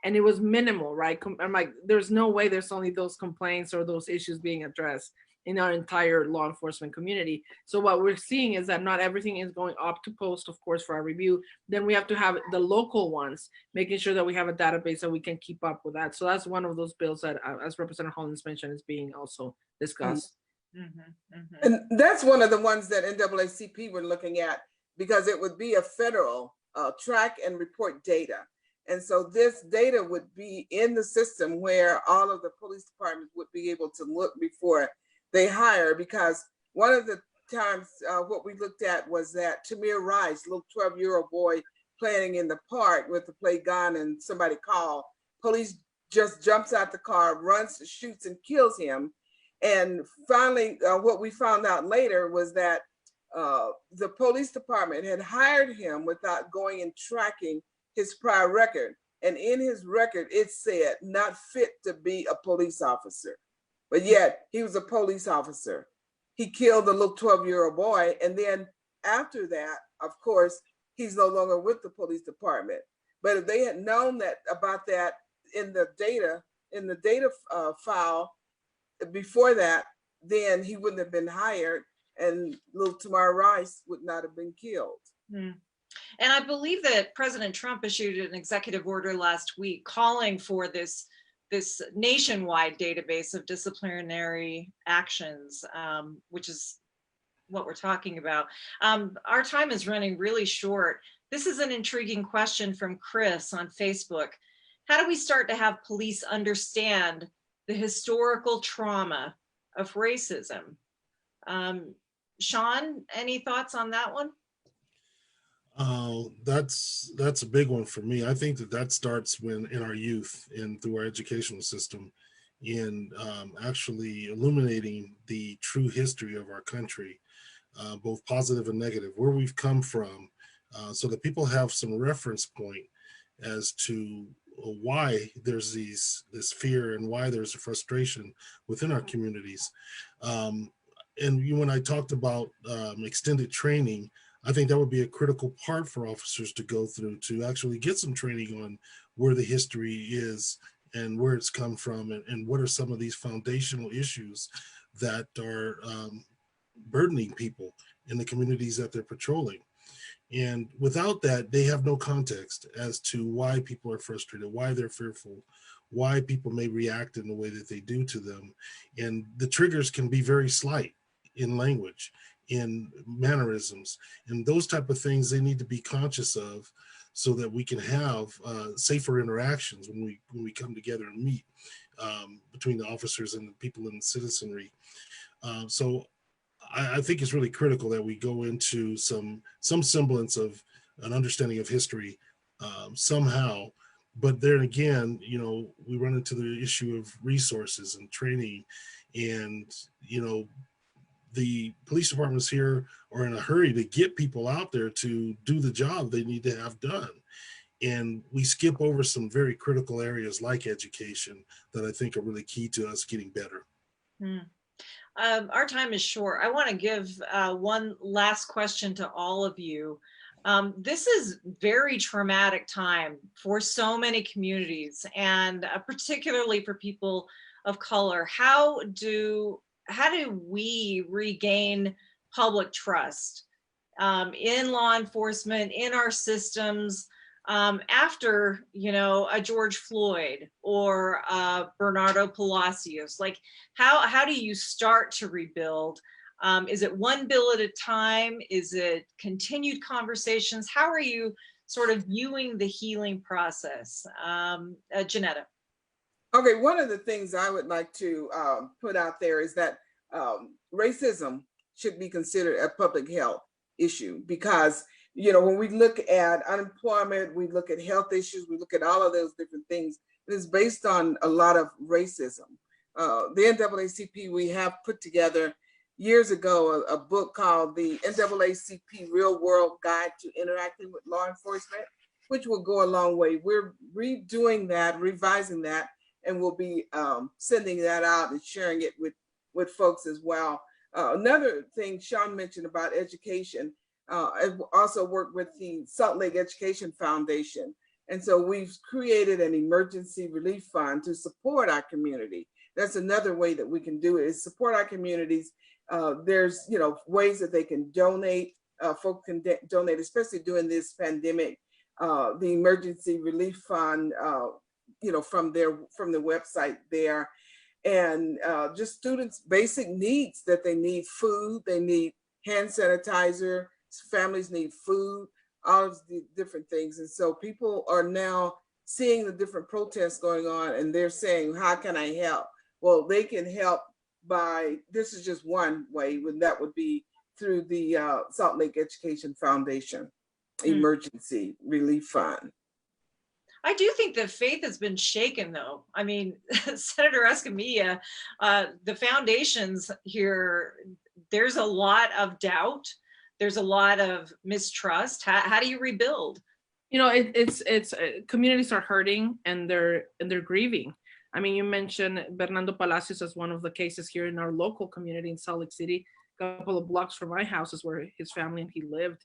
And it was minimal, right? I'm like, there's no way there's only those complaints or those issues being addressed in our entire law enforcement community. So what we're seeing is that not everything is going up to Post, of course, for our review. Then we have to have the local ones, making sure that we have a database that we can keep up with that. So that's one of those bills that, as Representative Hollins mentioned, is being also discussed. And that's one of the ones that NAACP were looking at, because it would be a federal track and report data. And so this data would be in the system where all of the police departments would be able to look before they hire, because one of the times what we looked at was that Tamir Rice, little 12-year-old boy playing in the park with the play gun, and somebody called. Police just jumps out the car, runs, shoots, and kills him. And finally, what we found out later was that the police department had hired him without going and tracking his prior record. And in his record, it said not fit to be a police officer. But yet he was a police officer. He killed a little 12-year-old boy. And then after that, of course, he's no longer with the police department. But if they had known that about that in the data file before that, then he wouldn't have been hired, and little Tamar Rice would not have been killed. And I believe that President Trump issued an executive order last week calling for this nationwide database of disciplinary actions, which is what we're talking about. Our time is running really short. This is an intriguing question from Chris on Facebook. How do we start to have police understand the historical trauma of racism? Shawn, any thoughts on that one? That's a big one for me. I think that starts when in our youth and through our educational system, in actually illuminating the true history of our country, both positive and negative, where we've come from, so that people have some reference point as to why there's this fear and why there's a frustration within our communities. And when I talked about extended training, I think that would be a critical part for officers to go through, to actually get some training on where the history is and where it's come from, and what are some of these foundational issues that are burdening people in the communities that they're patrolling. And without that, they have no context as to why people are frustrated, why they're fearful, why people may react in the way that they do to them. And the triggers can be very slight in language, in mannerisms, and those type of things they need to be conscious of, so that we can have safer interactions when we come together and meet between the officers and the people in the citizenry. So I think it's really critical that we go into some semblance of an understanding of history somehow. But then again, we run into the issue of resources and training, and the police departments here are in a hurry to get people out there to do the job they need to have done. And we skip over some very critical areas like education that I think are really key to us getting better. Our time is short. I want to give one last question to all of you. This is very traumatic time for so many communities, and particularly for people of color. How do we regain public trust in law enforcement, in our systems, after a George Floyd or Bernardo Palacios? Like, how do you start to rebuild? Is it one bill at a time? Is it continued conversations? How are you sort of viewing the healing process? Jeanetta. Okay, one of the things I would like to put out there is that racism should be considered a public health issue, because when we look at unemployment, we look at health issues, we look at all of those different things, it is based on a lot of racism. The NAACP, we have put together years ago a book called the NAACP Real World Guide to Interacting with Law Enforcement, which will go a long way. We're redoing that, revising that, and we'll be sending that out and sharing it with folks as well. Another thing Shawn mentioned about education, I've also worked with the Salt Lake Education Foundation. And so we've created an emergency relief fund to support our community. That's another way that we can do it, is support our communities. There's ways that they can donate. Folks can donate, especially during this pandemic. The emergency relief fund, from the website there, and just students' basic needs that they need: food, they need hand sanitizer, families need food, all of the different things. And so people are now seeing the different protests going on, and they're saying, how can I help? Well, they can help by, this is just one way, and that would be through the Salt Lake Education Foundation Emergency Relief Fund. I do think that faith has been shaken, though. I mean, Senator Escamilla, the foundations here, there's a lot of doubt. There's a lot of mistrust. How do you rebuild? You know, it's communities are hurting and they're grieving. I mean, you mentioned Bernardo Palacios as one of the cases here in our local community in Salt Lake City, a couple of blocks from my house is where his family and he lived,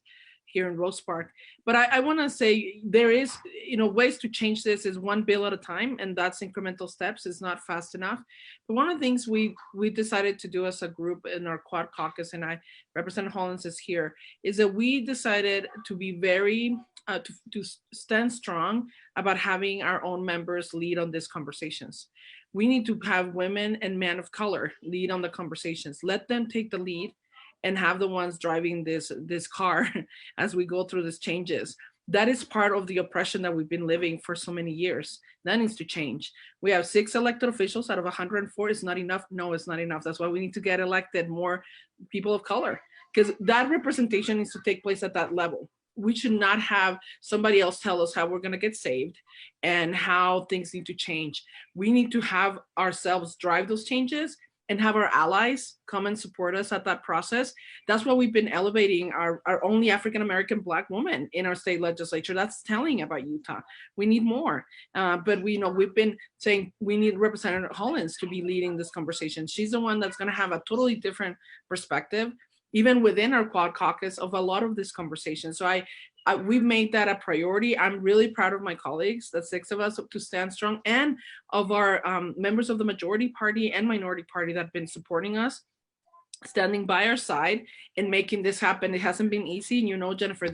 here in Rose Park. But I want to say there is, ways to change this is one bill at a time, and that's incremental steps. It's not fast enough. But one of the things we decided to do as a group in our Quad Caucus, and Representative Hollins is here, is that we decided to be very, to stand strong about having our own members lead on these conversations. We need to have women and men of color lead on the conversations. Let them take the lead and have the ones driving this car as we go through these changes. That is part of the oppression that we've been living for so many years. That needs to change. We have 6 elected officials out of 104. Is not enough? No, it's not enough. That's why we need to get elected more people of color, because that representation needs to take place at that level. We should not have somebody else tell us how we're going to get saved and how things need to change. We need to have ourselves drive those changes and have our allies come and support us at that process. That's why we've been elevating our only African-American Black woman in our state legislature. That's telling about Utah. We need more. But we've been saying we need Representative Hollins to be leading this conversation. She's the one that's gonna have a totally different perspective, even within our Quad Caucus, of a lot of this conversation. So we've made that a priority. I'm really proud of my colleagues, the 6 of us, to stand strong, and of our members of the majority party and minority party that have been supporting us, standing by our side and making this happen. It hasn't been easy. And Jennifer,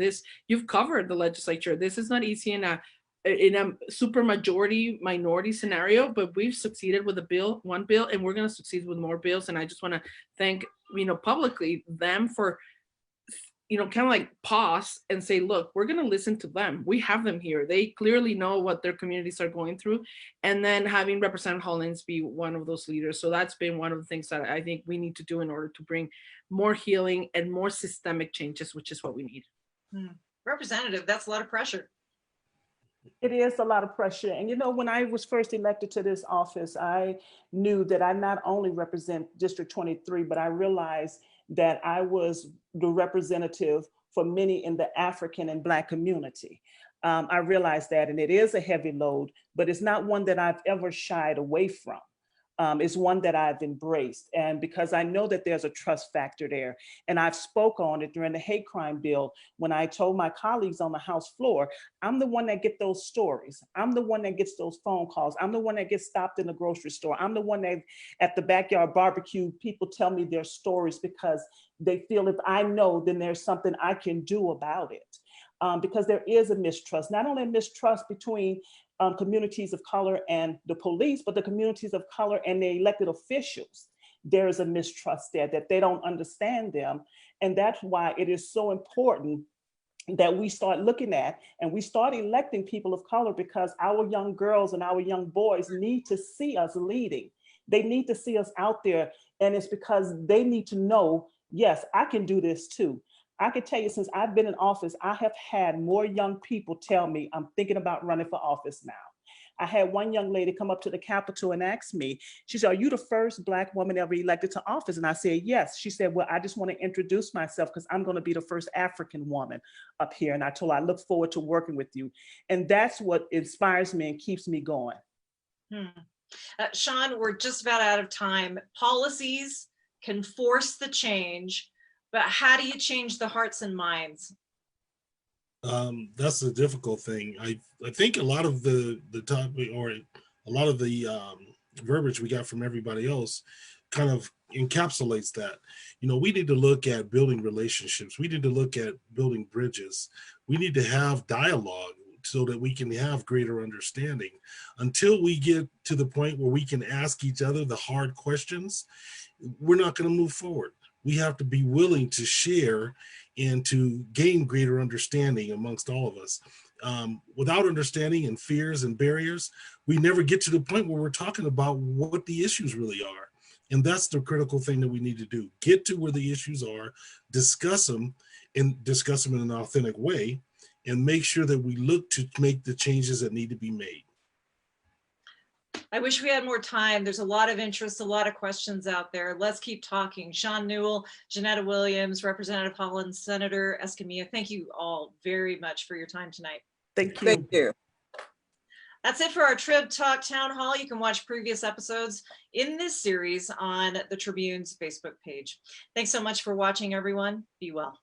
you've covered the legislature. This is not easy in a super majority minority scenario, but we've succeeded with one bill, and we're going to succeed with more bills. And I just want to thank, publicly them for, kind of like pause and say, look, we're going to listen to them. We have them here. They clearly know what their communities are going through. And then having Representative Hollins be one of those leaders. So that's been one of the things that I think we need to do in order to bring more healing and more systemic changes, which is what we need. Representative, that's a lot of pressure. It is a lot of pressure. And when I was first elected to this office, I knew that I not only represent District 23, but I realized that I was the representative for many in the African and Black community. I realized that, and it is a heavy load, but it's not one that I've ever shied away from. It's one that I've embraced, and because I know that there's a trust factor there. And I've spoke on it during the hate crime bill when I told my colleagues on the House floor, I'm the one that get those stories. I'm the one that gets those phone calls. I'm the one that gets stopped in the grocery store. I'm the one that at the backyard barbecue, people tell me their stories because they feel if I know, then there's something I can do about it. Because there is a mistrust, not only a mistrust between communities of color and the police, but the communities of color and the elected officials. There is a mistrust there that they don't understand them. And that's why it is so important that we start looking at and we start electing people of color, because our young girls and our young boys need to see us leading. They need to see us out there. And it's because they need to know, yes, I can do this too. I can tell you, since I've been in office, I have had more young people tell me, I'm thinking about running for office now. I had one young lady come up to the Capitol and ask me, she said, are you the first Black woman ever elected to office? And I said, yes. She said, well, I just want to introduce myself because I'm going to be the first African woman up here. And I told her, I look forward to working with you. And that's what inspires me and keeps me going. Shawn, we're just about out of time. Policies can force the change, but how do you change the hearts and minds? That's the difficult thing. I think a lot of the topic, or a lot of the verbiage we got from everybody else kind of encapsulates that. We need to look at building relationships. We need to look at building bridges. We need to have dialogue so that we can have greater understanding. Until we get to the point where we can ask each other the hard questions, we're not going to move forward. We have to be willing to share and to gain greater understanding amongst all of us. Without understanding and fears and barriers, we never get to the point where we're talking about what the issues really are. And that's the critical thing that we need to do. Get to where the issues are, discuss them in an authentic way, and make sure that we look to make the changes that need to be made. I wish we had more time. There's a lot of interest, a lot of questions out there. Let's keep talking. Shawn Newell, Jeanetta Williams, Representative Hollins, Senator Escamilla, thank you all very much for your time tonight. Thank you. Thank you. That's it for our Trib Talk Town Hall. You can watch previous episodes in this series on the Tribune's Facebook page. Thanks so much for watching, everyone. Be well.